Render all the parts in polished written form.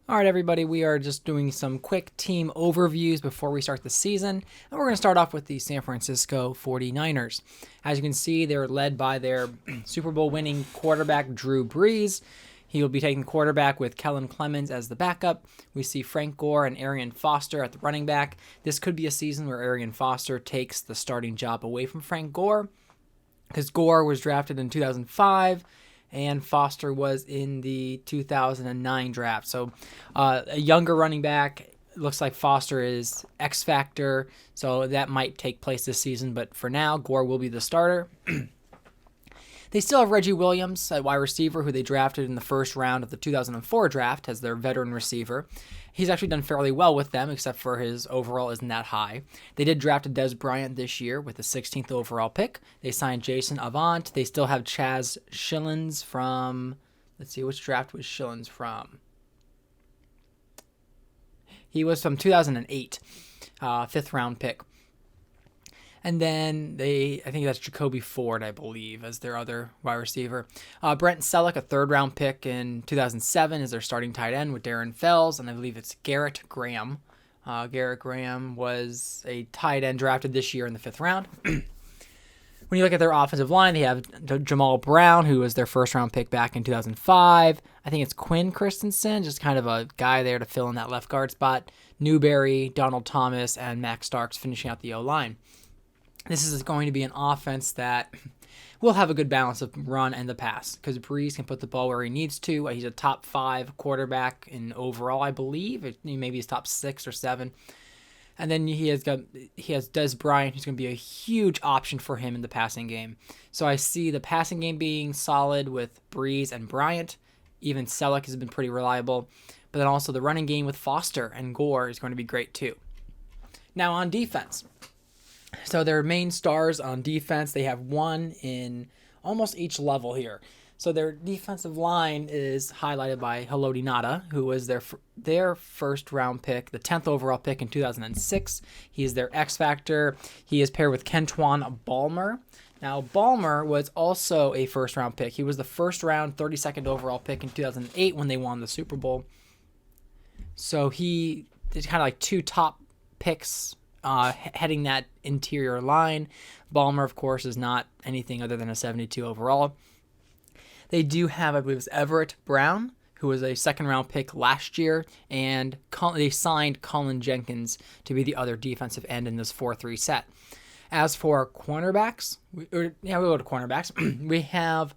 All right, everybody, we are just doing some quick team overviews before we start the season. And we're going to start off with the San Francisco 49ers. As you can see, they're led by their Super Bowl winning quarterback, Drew Brees. He will be taking quarterback with Kellen Clemens as the backup. We see Frank Gore and Arian Foster at the running back. This could be a season where Arian Foster takes the starting job away from Frank Gore, because Gore was drafted in 2005 and Foster was in the 2009 draft. So a younger running back. Looks like Foster is X Factor, so that might take place this season. But for now, Gore will be the starter. They still have Reggie Williams at wide receiver, who they drafted in the first round of the 2004 draft as their veteran receiver. He's actually done fairly well with them, except for his overall isn't that high. They did draft a Des Bryant this year with the 16th overall pick. They signed Jason Avant. They still have Chaz Schillens from, let's see, which draft was Schillens from? He was from 2008, fifth round pick. And then I think that's Jacoby Ford, I believe, as their other wide receiver. Brent Selleck, a third-round pick in 2007, is their starting tight end with Darren Fells, and I believe it's Garrett Graham. Garrett Graham was a tight end drafted this year in the fifth round. When you look at their offensive line, they have Jamal Brown, who was their first-round pick back in 2005. I think it's Quinn Christensen, just kind of a guy there to fill in that left guard spot. Newberry, Donald Thomas, and Max Starks finishing out the O-line. This is going to be an offense that will have a good balance of run and the pass, because Brees can put the ball where he needs to. He's a top 5 quarterback in overall, I believe. Maybe he's top 6 or 7. And then he has Des Bryant, who's going to be a huge option for him in the passing game. So I see the passing game being solid with Brees and Bryant. Even Selleck has been pretty reliable. But then also the running game with Foster and Gore is going to be great too. Now on defense. So their main stars on defense, they have one in almost each level here. So their defensive line is highlighted by Haloti Ngata, who was their first-round pick, the 10th overall pick in 2006. He is their X Factor. He is paired with Kentwan Balmer. Now, Balmer was also a first-round pick. He was the first-round, 32nd overall pick in 2008 when they won the Super Bowl. So he did kind of like two top picks heading that interior line. Balmer, of course, is not anything other than a 72 overall. They do have, I believe, it's Everett Brown, who was a second-round pick last year, and they signed Colin Jenkins to be the other defensive end in this 4-3 set. As for cornerbacks, we'll go to cornerbacks. We have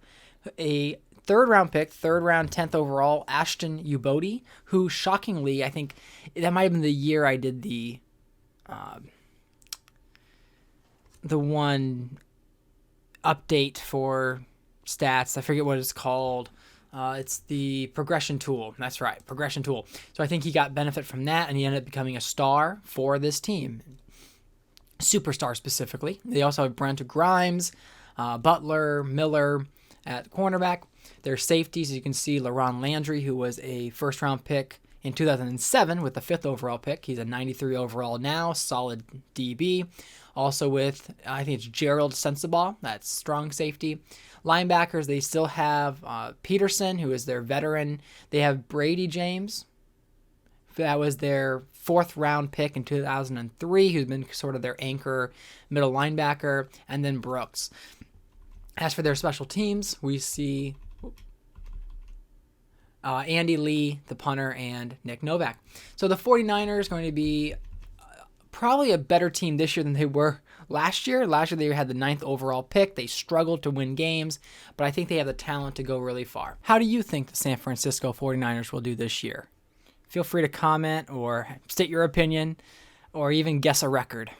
a third-round pick, 10th overall, Ashton Ubodi, who, shockingly, I think that might have been the year I did the one update for stats. I forget what it's called. It's the progression tool. That's right, progression tool. So I think he got benefit from that, and he ended up becoming a star for this team. Superstar specifically. They also have Brent Grimes, Butler, Miller at cornerback. Their safeties, as you can see, LaRon Landry, who was a first-round pick in 2007 with the 5th overall pick. He's a 93 overall now, solid DB. Also with, I think it's Gerald Sensabaugh, that's strong safety. Linebackers, they still have Peterson, who is their veteran. They have Brady James. That was their 4th round pick in 2003, who's been sort of their anchor middle linebacker. And then Brooks. As for their special teams, we see Andy Lee, the punter, and Nick Novak. So the 49ers are going to be probably a better team this year than they were last year. Last year they had the 9th overall pick. They struggled to win games, but I think they have the talent to go really far. How do you think the San Francisco 49ers will do this year? Feel free to comment or state your opinion or even guess a record.